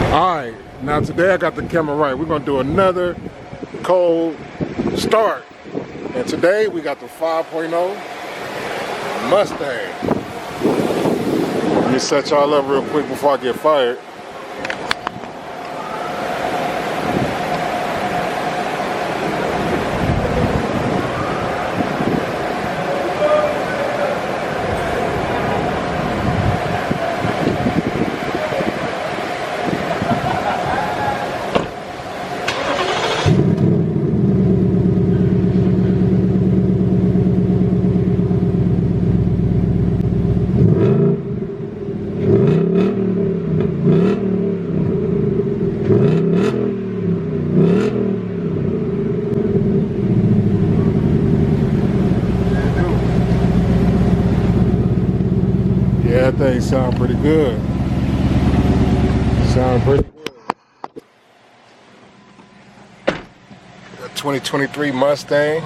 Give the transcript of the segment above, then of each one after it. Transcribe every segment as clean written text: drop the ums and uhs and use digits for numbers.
Alright, now today I got the camera right. We're gonna do another cold start. And today we got the 5.0 Mustang. Let me set y'all up real quick before I get fired. Yeah, that thing sound pretty good. Sound pretty good. The 2023 Mustang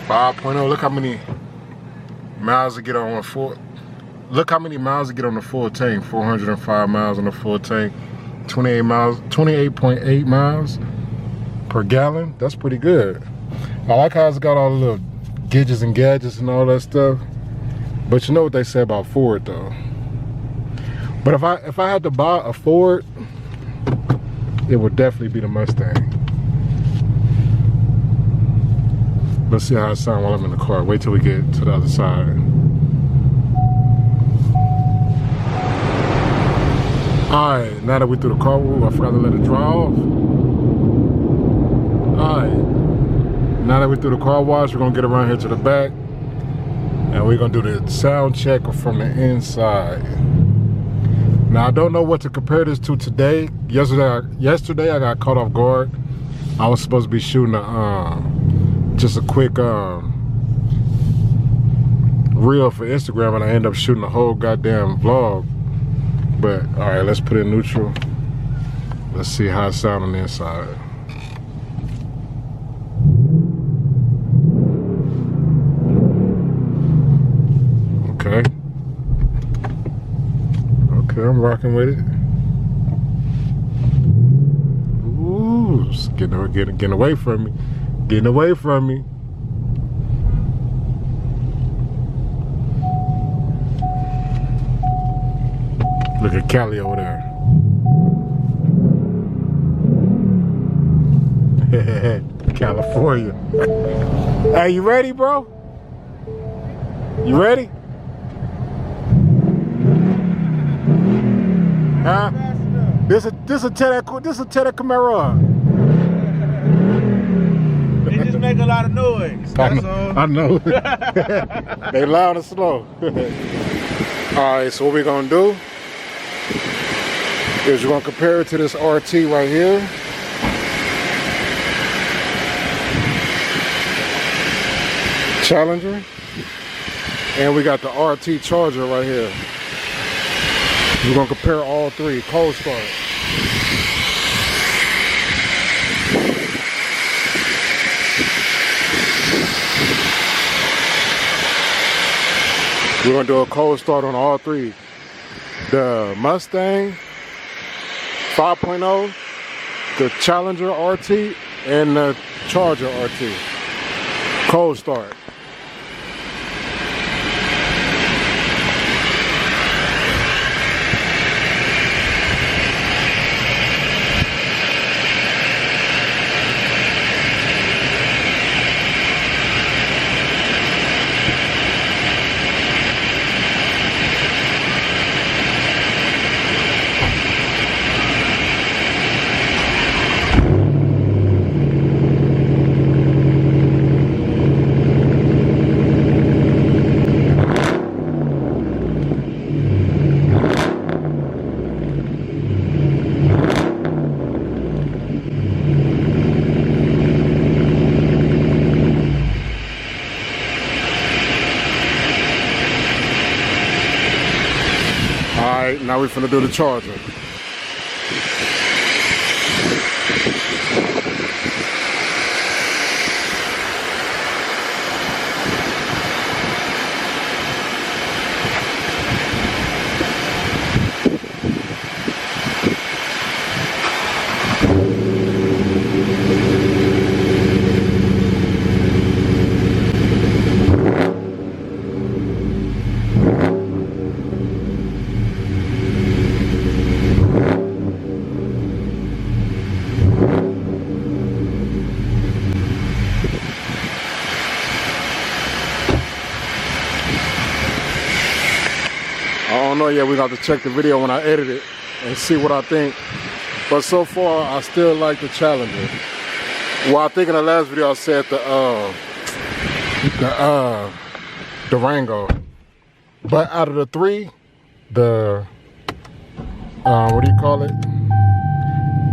5.0. Look how many miles to get on a full. Look how many miles to get on the full tank. 405 miles on the full tank. 28 miles, 28.8 miles per gallon. That's pretty good. I like how it's got all the little gidgets and gadgets and all that stuff. But you know what they say about Ford though. But if I had to buy a Ford, it would definitely be the Mustang. Let's see how it sounds while I'm in the car. Wait till we get to the other side. Alright, now that we're through the car, ooh, I forgot to let it dry off. Alright, now that we're through the car wash, we're gonna get around here to the back. And we're gonna do the sound check from the inside. Now I don't know what to compare this to today. Yesterday I got caught off guard. I was supposed to be shooting just a quick reel for Instagram, and I ended up shooting the whole goddamn vlog. But all right, let's put it in neutral. Let's see how it sounds on the inside. Okay, I'm rocking with it. Ooh, it's getting away from me. Getting away from me. Look at Cali over there. California. Hey, you ready, bro? You ready? Huh? This a Teddy Camaro. They just make a lot of noise. That's all. I know. They loud and slow. Alright, so what we're gonna do is we're gonna compare it to this RT right here. Challenger. And we got the RT Charger right here. We're gonna compare all three. Cold start. We're gonna do a cold start on all three. The Mustang 5.0, the Challenger RT, and the Charger RT. Cold start. Alright, now we're finna do the Charger. know yet. We got to check the video when I edit it and see what I think. But so far, I still like the Challenger. Well, I think in the last video I said the Durango. But out of the three, the what do you call it?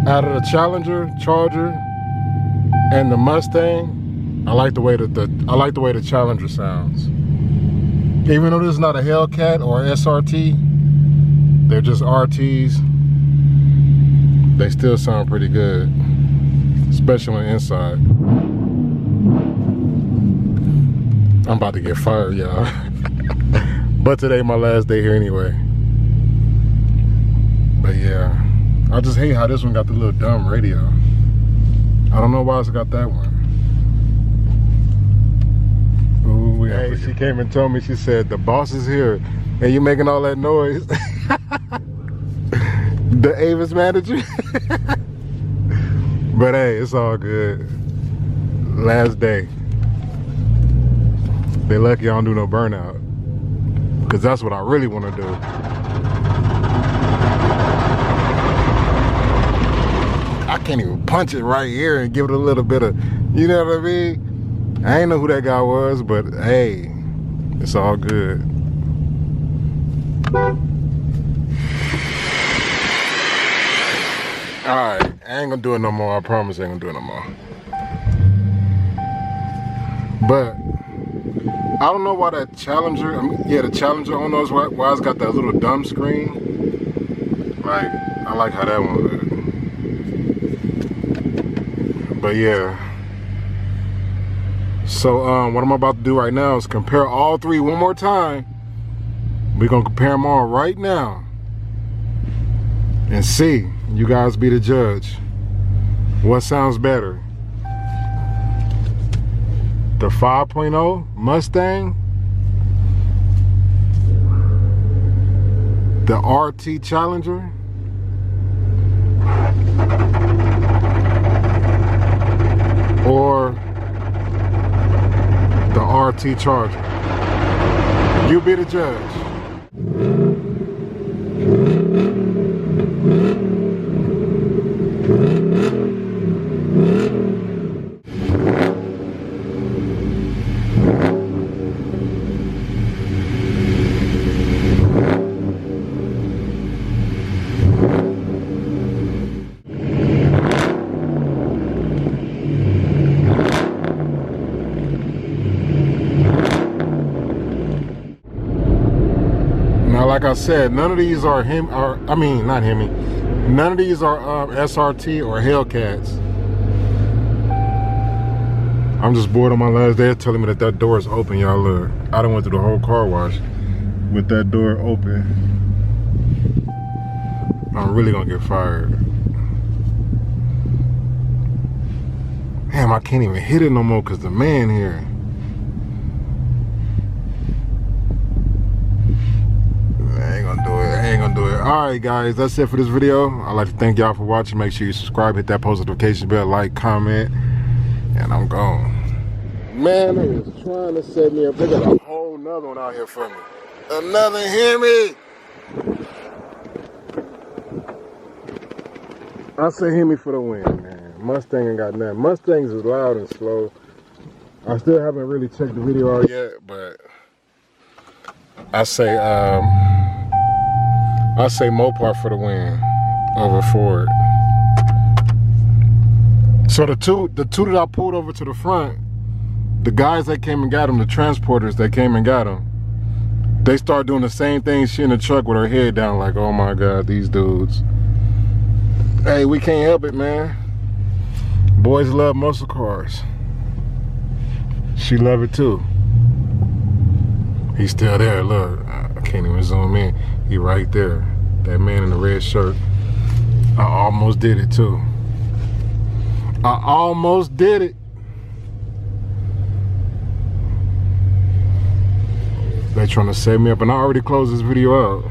Out of the Challenger, Charger, and the Mustang, I like the way that the Challenger sounds. Even though this is not a Hellcat or SRT, they're just RTs. They still sound pretty good, especially on the inside. I'm about to get fired, y'all. But today my last day here anyway. But yeah, I just hate how this one got the little dumb radio. I don't know why it's got that one. Ooh, hey, she came and told me, she said, the boss is here and you making all that noise. The Avis manager. But hey, it's all good. Last day. They lucky I don't do no burnout, because that's what I really want to do. I can't even punch it right here and give it a little bit of, you know what I mean? I ain't know who that guy was, but hey, it's all good. Alright, I ain't gonna do it no more. I promise I ain't gonna do it no more. But I don't know why that Challenger, the Challenger, I don't know why it's got that little dumb screen. Like, I like how that one looks. But yeah. So what I'm about to do right now is compare all three one more time. We're gonna compare them all right now. And see, you guys be the judge. What sounds better? The 5.0 Mustang, the RT Challenger, or the RT Charger. You be the judge. Like I said, none of these are none of these are SRT or Hellcats. I'm just bored on my last day. They're telling me that door is open, y'all. Look, I done went through the whole car wash with that door open. I'm really gonna get fired. Damn, I can't even hit it no more because the man here. Alright guys, that's it for this video. I'd like to thank y'all for watching. Make sure you subscribe, hit that post notification bell, like, comment, and I'm gone. Man, they was trying to set me up. They got a whole nother one out here for me. Another Hemi. I say Hemi for the win, man. Mustang ain't got nothing. Mustangs is loud and slow. I still haven't really checked the video out yet, but I say Mopar for the win over Ford. So the two that I pulled over to the front, the guys that came and got them, the transporters that came and got them, they start doing the same thing. She in the truck with her head down like, oh my God, these dudes. Hey, we can't help it, man. Boys love muscle cars. She love it too. He's still there, look. I can't even zoom in. He right there. That man in the red shirt. I almost did it too. I almost did it. They trying to set me up, and I already closed this video out.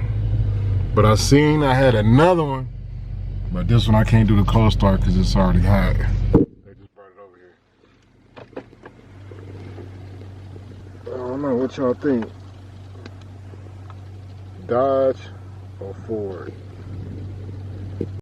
But I seen I had another one. But this one I can't do the cold start because it's already hot. They just brought it over here. I don't know what y'all think. Dodge or Ford?